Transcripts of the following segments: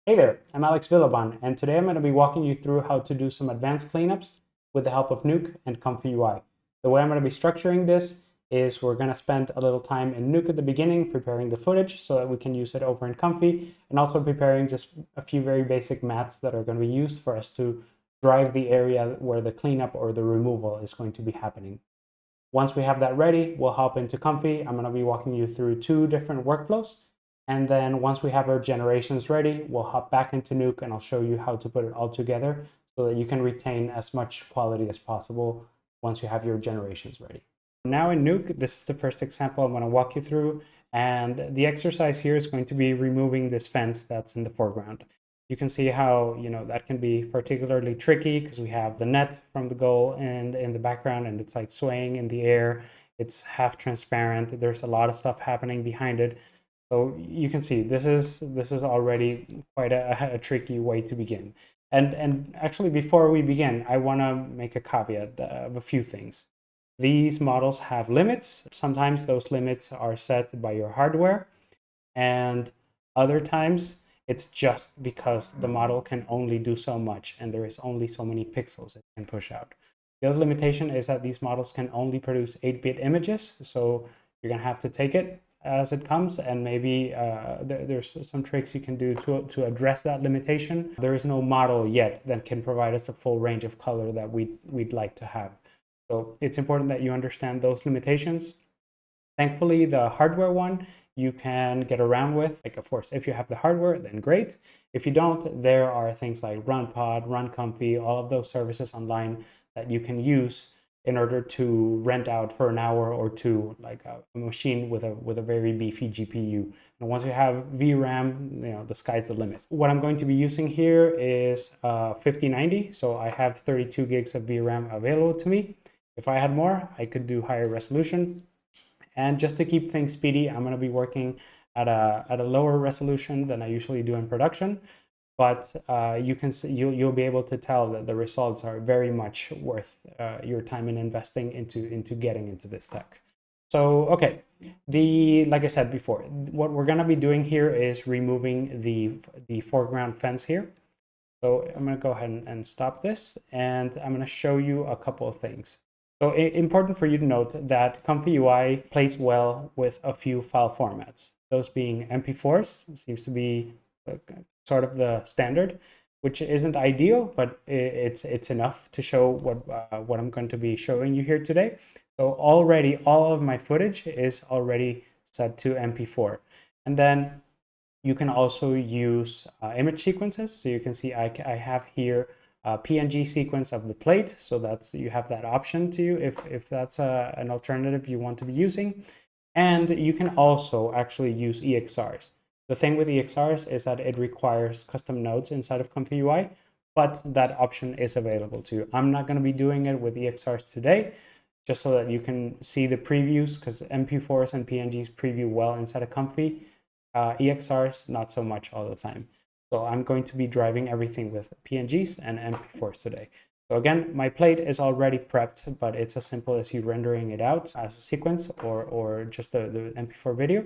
Hey there, I'm Alex Villabon, and today I'm going to be walking you through how to do some advanced cleanups with the help of Nuke and ComfyUI. The way I'm going to be structuring this is we're going to spend a little time in Nuke at the beginning preparing the footage so that we can use it over in Comfy, and also preparing just a few very basic maths that are going to be used for us to drive the area where the cleanup or the removal is going to be happening. Once we have that ready, we'll hop into Comfy. I'm going to be walking you through two different workflows. And then once we have our generations ready, we'll hop back into Nuke and I'll show you how to put it all together so that you can retain as much quality as possible once you have your generations ready. Now in Nuke, this is the first example I'm going to walk you through. And the exercise here is going to be removing this fence that's in the foreground. You can see how, that can be particularly tricky because we have the net from the goal and in the background and it's like swaying in the air. It's half transparent. There's a lot of stuff happening behind it. So you can see this is already quite a tricky way to begin. And actually, before we begin, I want to make a caveat of a few things. These models have limits. Sometimes those limits are set by your hardware, and other times it's just because the model can only do so much and there is only so many pixels it can push out. The other limitation is that these models can only produce 8-bit images, so you're going to have to take it as it comes, and maybe there's some tricks you can do to address that limitation. There is no model yet that can provide us a full range of color that we'd like to have. So it's important that you understand those limitations. Thankfully, the hardware one you can get around with. Like, of course, if you have the hardware, then great. If you don't, there are things like RunPod, RunComfy, all of those services online that you can use in order to rent out for an hour or two, like a machine with a very beefy GPU. And once you have VRAM, the sky's the limit. What I'm going to be using here is 5090, so I have 32 gigs of VRAM available to me. If I had more, I could do higher resolution. And just to keep things speedy, I'm going to be working at a lower resolution than I usually do in production. But you'll be able to tell that the results are very much worth your time in investing into getting into this tech. So, okay, like I said before, what we're going to be doing here is removing the foreground fence here. So I'm going to go ahead and stop this, and I'm going to show you a couple of things. So important for you to note that ComfyUI plays well with a few file formats, those being MP4s, seems to be sort of the standard, which isn't ideal, but it's enough to show what I'm going to be showing you here today. So already all of my footage is already set to MP4. And then you can also use image sequences. So you can see I have here a PNG sequence of the plate. So you have that option to you if that's an alternative you want to be using. And you can also actually use EXRs. The thing with EXRs is that it requires custom nodes inside of ComfyUI, but that option is available to you. I'm not going to be doing it with EXRs today, just so that you can see the previews, because MP4s and PNGs preview well inside of Comfy. EXRs, not so much all the time. So I'm going to be driving everything with PNGs and MP4s today. So again, my plate is already prepped, but it's as simple as you rendering it out as a sequence or just the MP4 video.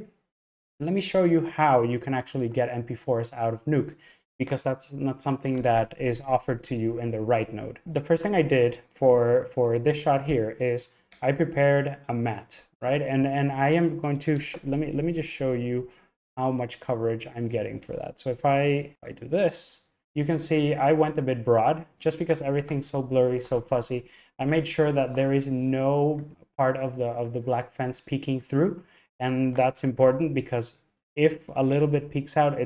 Let me show you how you can actually get MP4s out of Nuke, because that's not something that is offered to you in the right node. The first thing I did for this shot here is I prepared a mat, right? And I am going to, let me just show you how much coverage I'm getting for that. So if I do this, you can see I went a bit broad just because everything's so blurry, so fuzzy. I made sure that there is no part of the black fence peeking through. And that's important because if a little bit peeks out,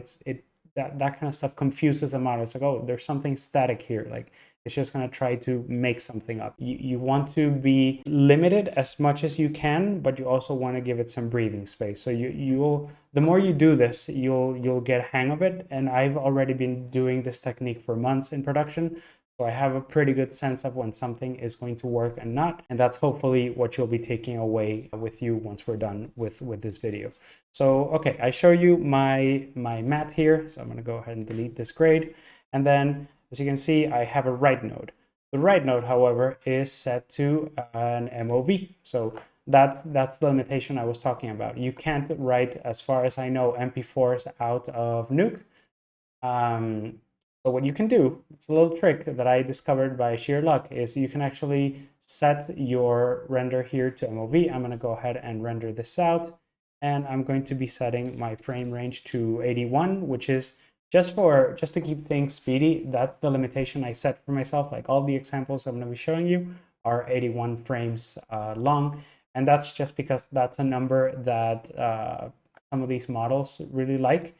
that kind of stuff confuses them out. It's like, oh, there's something static here. Like it's just going to try to make something up. You want to be limited as much as you can, but you also want to give it some breathing space. So the more you do this, you'll get a hang of it. And I've already been doing this technique for months in production. So I have a pretty good sense of when something is going to work and not. And that's hopefully what you'll be taking away with you once we're done with this video. So, okay, I show you my mat here. So I'm going to go ahead and delete this grade. And then, as you can see, I have a write node. The write node, however, is set to an MOV. So that's the limitation I was talking about. You can't write, as far as I know, MP4s out of Nuke. So what you can do, it's a little trick that I discovered by sheer luck, is you can actually set your render here to MOV. I'm going to go ahead and render this out, and I'm going to be setting my frame range to 81, which is just to keep things speedy. That's the limitation I set for myself. Like all the examples I'm going to be showing you are 81 frames long, and that's just because that's a number that some of these models really like.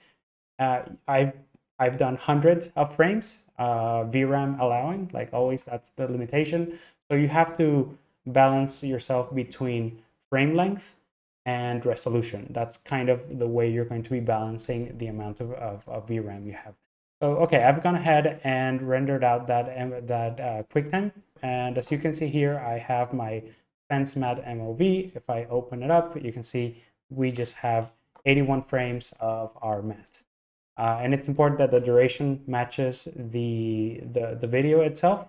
I've done hundreds of frames, VRAM allowing, like always, that's the limitation. So you have to balance yourself between frame length and resolution. That's kind of the way you're going to be balancing the amount of VRAM you have. So, okay, I've gone ahead and rendered out that QuickTime. And as you can see here, I have my fence mat MOV. If I open it up, you can see we just have 81 frames of our mat. And it's important that the duration matches the video itself.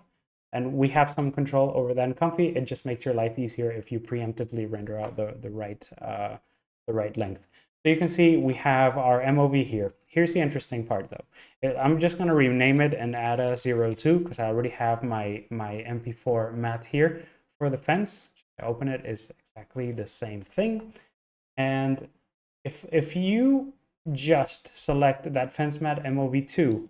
And we have some control over that in Comfy. It just makes your life easier if you preemptively render out the right length. So you can see we have our MOV here. Here's the interesting part though. I'm just going to rename it and add a 02 because I already have my MP4 mat here for the fence. I open it, is exactly the same thing. And if you just select that fence mat MOV2,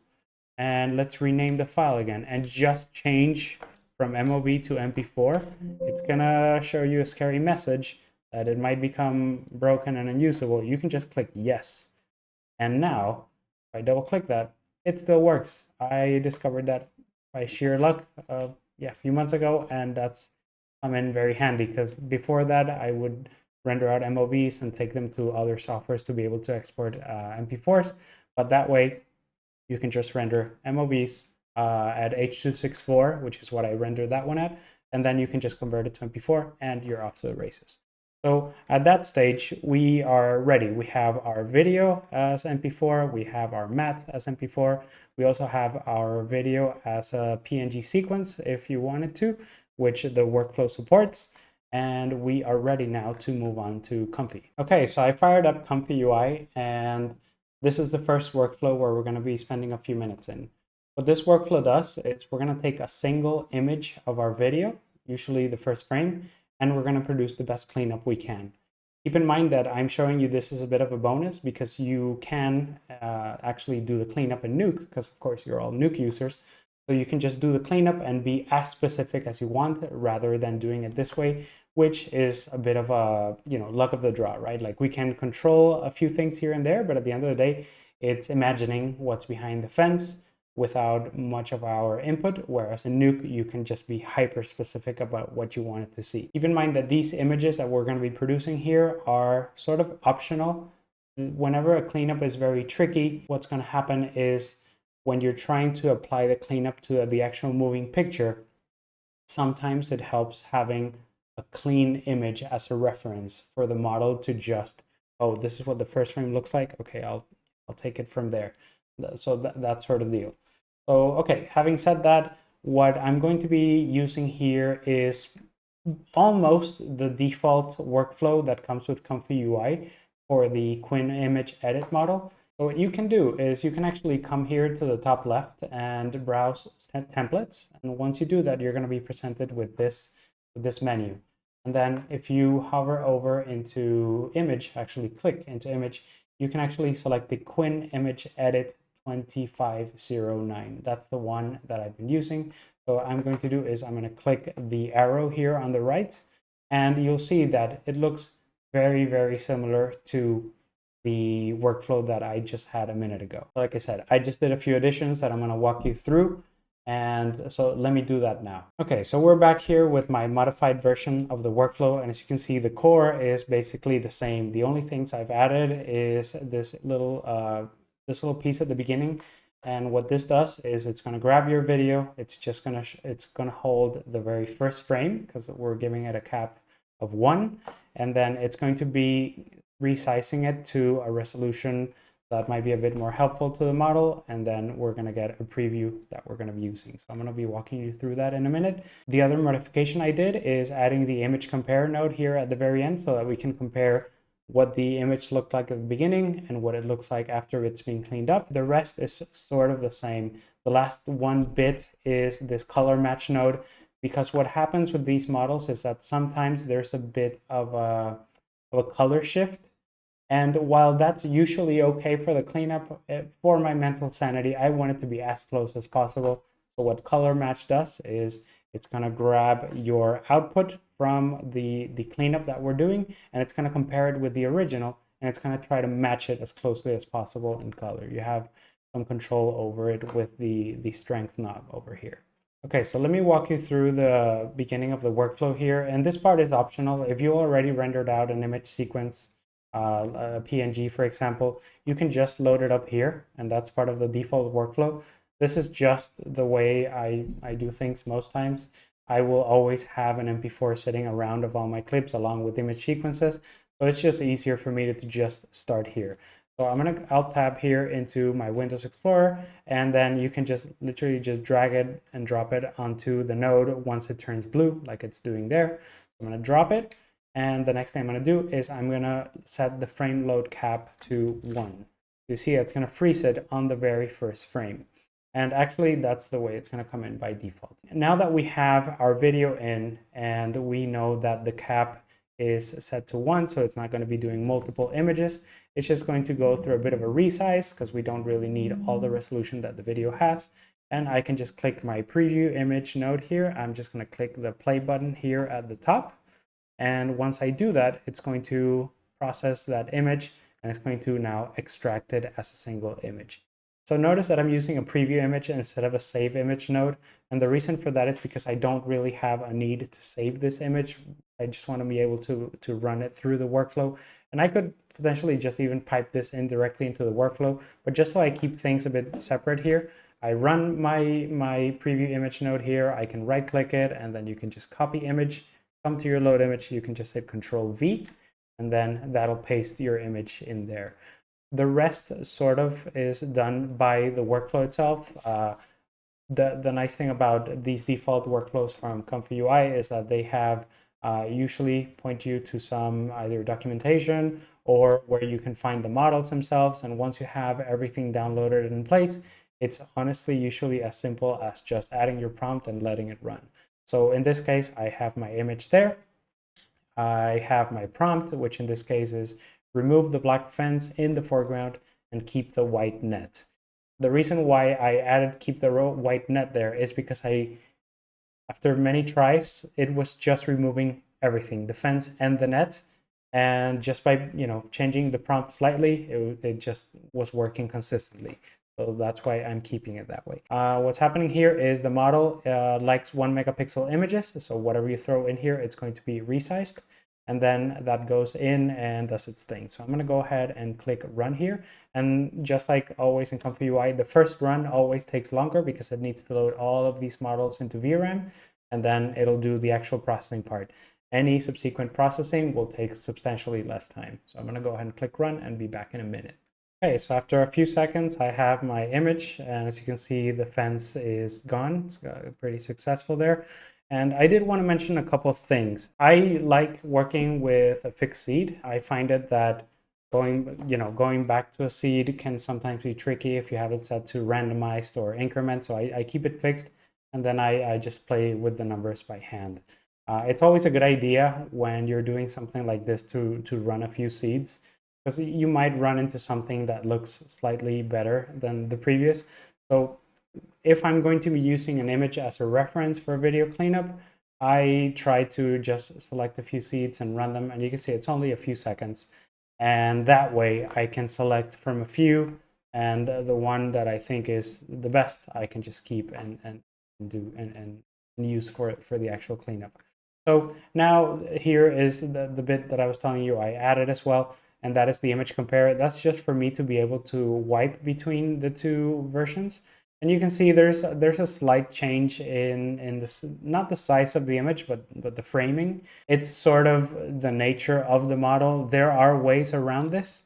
and let's rename the file again and just change from MOV to MP4, it's gonna show you a scary message that it might become broken and unusable. You can just click yes. And now, if I double click that, it still works. I discovered that by sheer luck, a few months ago, and that's come in very handy because before that I would render out MOVs and take them to other softwares to be able to export MP4s. But that way, you can just render MOVs at H.264, which is what I rendered that one at, and then you can just convert it to MP4 and you're off to the races. So at that stage, we are ready. We have our video as MP4, we have our mat as MP4, we also have our video as a PNG sequence if you wanted to, which the workflow supports. And we are ready now to move on to Comfy. Okay, so I fired up ComfyUI, and this is the first workflow where we're going to be spending a few minutes in. What this workflow does is we're going to take a single image of our video, usually the first frame, and we're going to produce the best cleanup we can. Keep in mind that I'm showing you this as a bit of a bonus because you can actually do the cleanup in Nuke, because of course you're all Nuke users. So you can just do the cleanup and be as specific as you want rather than doing it this way, which is a bit of a, luck of the draw, right? Like we can control a few things here and there, but at the end of the day, it's imagining what's behind the fence without much of our input, whereas in Nuke, you can just be hyper specific about what you wanted to see. Keep in mind that these images that we're going to be producing here are sort of optional. Whenever a cleanup is very tricky, what's going to happen is when you're trying to apply the cleanup to the actual moving picture, sometimes it helps having a clean image as a reference for the model to just, oh, this is what the first frame looks like. Okay, I'll take it from there. So that sort of deal. So, okay, having said that, what I'm going to be using here is almost the default workflow that comes with ComfyUI for the Quinn image edit model. So what you can do is you can actually come here to the top left and browse templates. And once you do that, you're going to be presented with this menu. And then if you hover over into image, actually click into image, you can actually select the Quinn image edit 2509. That's the one that I've been using. So what I'm going to do is I'm going to click the arrow here on the right, and you'll see that it looks very, very similar to the workflow that I just had a minute ago. Like I said, I just did a few additions that I'm going to walk you through. And so let me do that now. Okay, so we're back here with my modified version of the workflow. And as you can see, the core is basically the same. The only things I've added is this little piece at the beginning. And what this does is it's going to grab your video. It's going to hold the very first frame because we're giving it a cap of 1. And then it's going to be resizing it to a resolution that might be a bit more helpful to the model, and then we're going to get a preview that we're going to be using. So I'm going to be walking you through that in a minute. The other modification I did is adding the image compare node here at the very end so that we can compare what the image looked like at the beginning and what it looks like after it's been cleaned up. The rest is sort of the same. The last one bit is this color match node, because what happens with these models is that sometimes there's a bit of a color shift. And while that's usually okay for the cleanup, for my mental sanity, I want it to be as close as possible. So what color match does is it's going to grab your output from the cleanup that we're doing, and it's going to compare it with the original, and it's going to try to match it as closely as possible in color. You have some control over it with the strength knob over here. Okay, so let me walk you through the beginning of the workflow here. And this part is optional. If you already rendered out an image sequence, a PNG, for example, you can just load it up here, and that's part of the default workflow. This is just the way I do things most times. I will always have an MP4 sitting around of all my clips along with image sequences. So it's just easier for me to just start here. So I'm going to Alt tab here into my Windows Explorer, and then you can just literally just drag it and drop it onto the node once it turns blue, like it's doing there. So I'm going to drop it. And the next thing I'm going to do is I'm going to set the frame load cap to 1. You see it's going to freeze it on the very first frame. And actually, that's the way it's going to come in by default. Now that we have our video in and we know that the cap is set to 1, so it's not going to be doing multiple images, it's just going to go through a bit of a resize because we don't really need all the resolution that the video has. And I can just click my preview image node here. I'm just going to click the play button here at the top. And once I do that, it's going to process that image, and it's going to now extract it as a single image. So notice that I'm using a preview image instead of a save image node. And the reason for that is because I don't really have a need to save this image. I just want to be able to run it through the workflow. And I could potentially just even pipe this in directly into the workflow. But just so I keep things a bit separate here, I run my preview image node here. I can right click it, and then you can just copy image. Come to your load image, you can just hit Control V, and then that'll paste your image in there. The rest sort of is done by the workflow itself. The nice thing about these default workflows from ComfyUI is that they have usually point you to some either documentation or where you can find the models themselves. And once you have everything downloaded in place, it's honestly usually as simple as just adding your prompt and letting it run. So in this case, I have my image there. I have my prompt, which in this case is remove the black fence in the foreground and keep the white net. The reason why I added keep the white net there is because after many tries, it was just removing everything, the fence and the net. And just by changing the prompt slightly, it just was working consistently. So that's why I'm keeping it that way. What's happening here is the model likes 1 megapixel images. So whatever you throw in here, it's going to be resized. And then that goes in and does its thing. So I'm going to go ahead and click run here. And just like always in ComfyUI, the first run always takes longer because it needs to load all of these models into VRAM. And then it'll do the actual processing part. Any subsequent processing will take substantially less time. So I'm going to go ahead and click run and be back in a minute. Okay, so after a few seconds, I have my image, and as you can see, the fence is gone. It's pretty successful there. And I did want to mention a couple of things. I like working with a fixed seed. I find it that going back to a seed can sometimes be tricky if you have it set to randomized or increment. So I keep it fixed, and then I just play with the numbers by hand. It's always a good idea when you're doing something like this to run a few seeds, because you might run into something that looks slightly better than the previous. So if I'm going to be using an image as a reference for a video cleanup, I try to just select a few seeds and run them. And you can see it's only a few seconds. And that way I can select from a few, and the one that I think is the best, I can just keep and use for the actual cleanup. So now here is the bit that I was telling you I added as well. And that is the image compare. That's just for me to be able to wipe between the two versions. And you can see there's a slight change in this, not the size of the image, but the framing. It's sort of the nature of the model. There are ways around this,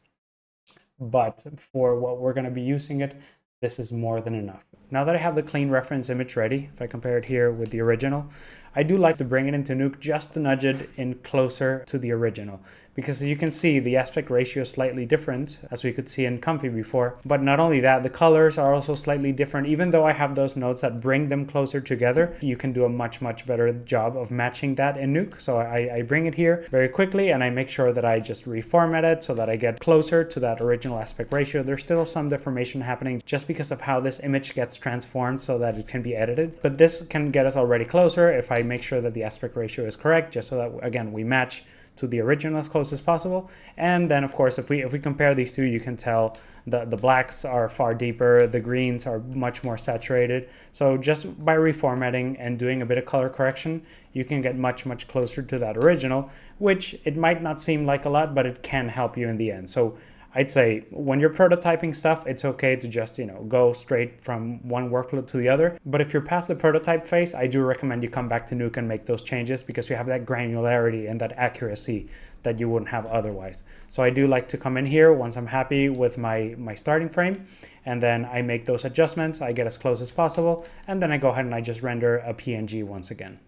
but for what we're going to be using it, this is more than enough. Now that I have the clean reference image ready, if I compare it here with the original, I do like to bring it into Nuke just to nudge it in closer to the original. Because as you can see, the aspect ratio is slightly different, as we could see in Comfy before. But not only that, the colors are also slightly different. Even though I have those nodes that bring them closer together, you can do a much better job of matching that in Nuke. So I bring it here very quickly, and I make sure that I just reformat it so that I get closer to that original aspect ratio. There's still some deformation happening just because of how this image gets transformed so that it can be edited. But this can get us already closer if I make sure that the aspect ratio is correct, just so that, again, we match to the original as close as possible. And then of course, if we compare these two, you can tell the blacks are far deeper, the greens are much more saturated. So just by reformatting and doing a bit of color correction, you can get much closer to that original, which it might not seem like a lot, but it can help you in the end. So I'd say when you're prototyping stuff, it's okay to just, go straight from one workload to the other. But if you're past the prototype phase, I do recommend you come back to Nuke and make those changes, because you have that granularity and that accuracy that you wouldn't have otherwise. So I do like to come in here once I'm happy with my starting frame, and then I make those adjustments. I get as close as possible, and then I go ahead and I just render a PNG once again.